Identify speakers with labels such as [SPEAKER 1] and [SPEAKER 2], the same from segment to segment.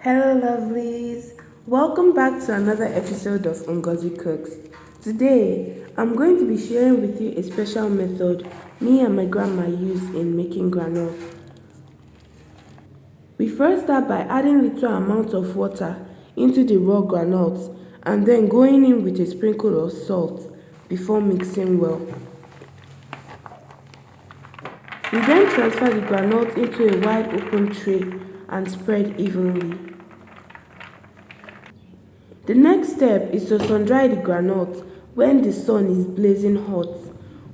[SPEAKER 1] Hello lovelies, welcome back to another episode of Ngozi Cooks. Today, I'm going to be sharing with you a special method me and my grandma use in making groundnut. We first start by adding little amounts of water into the raw groundnuts and then going in with a sprinkle of salt before mixing well. We then transfer the groundnut into a wide open tray and spread evenly. The next step is to sun-dry the groundnut when the sun is blazing hot.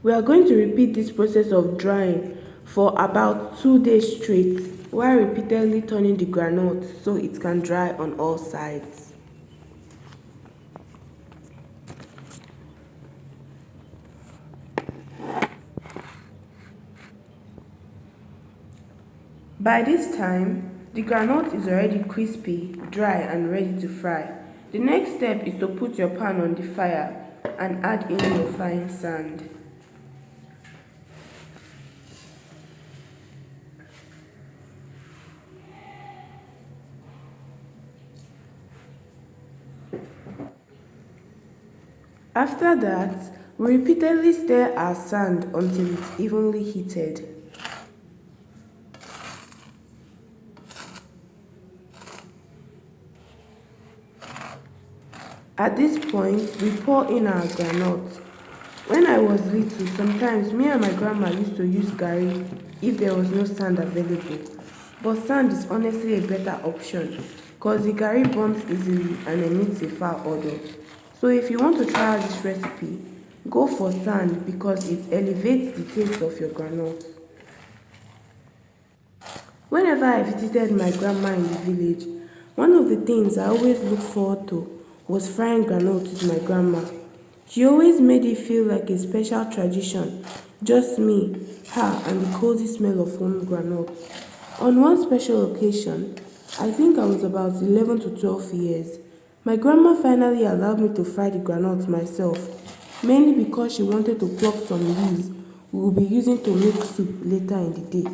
[SPEAKER 1] We are going to repeat this process of drying for about 2 days straight while repeatedly turning the groundnut so it can dry on all sides. By this time, the groundnut is already crispy, dry and ready to fry. The next step is to put your pan on the fire and add in your frying sand. After that, we repeatedly stir our sand until it's evenly heated. At this point, we pour in our groundnut. When I was little, sometimes me and my grandma used to use garri if there was no sand available. But sand is honestly a better option because the garri burns easily and emits a foul odor. So if you want to try out this recipe, go for sand because it elevates the taste of your groundnut. Whenever I visited my grandma in the village, one of the things I always looked forward to was frying groundnut with my grandma. She always made it feel like a special tradition, just me, her, and the cozy smell of home groundnut. On one special occasion, I think I was about 11 to 12 years, my grandma finally allowed me to fry the groundnut myself, mainly because she wanted to pluck some leaves we will be using to make soup later in the day.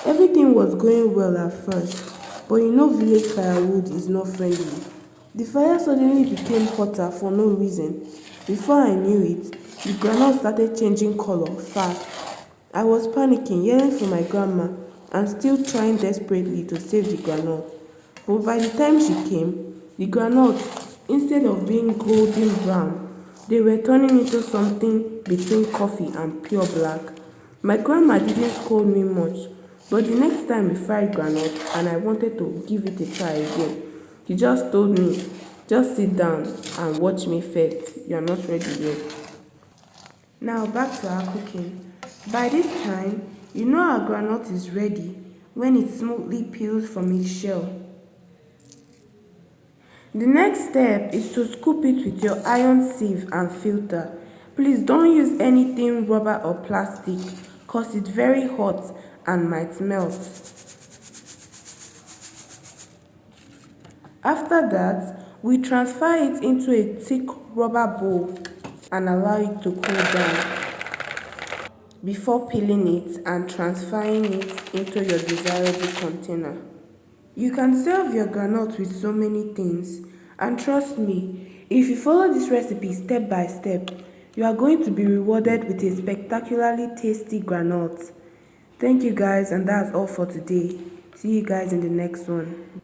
[SPEAKER 1] Everything was going well at first, but you know village firewood is not friendly. The fire suddenly became hotter for no reason. Before I knew it, the groundnut started changing color fast. I was panicking, yelling for my grandma, and still trying desperately to save the groundnut. But by the time she came, the groundnut, instead of being golden brown, they were turning into something between coffee and pure black. My grandma didn't scold me much, but the next time we fried groundnut and I wanted to give it a try again, he just told me, just sit down and watch me first. You are not ready yet. Now back to our cooking. By this time, you know our groundnut is ready when it smoothly peels from its shell. The next step is to scoop it with your iron sieve and filter. Please don't use anything rubber or plastic cause it's very hot and might melt. After that, we transfer it into a thick rubber bowl and allow it to cool down before peeling it and transferring it into your desirable container. You can serve your groundnut with so many things, and trust me, if you follow this recipe step by step, you are going to be rewarded with a spectacularly tasty groundnut. Thank you guys, and that's all for today. See you guys in the next one.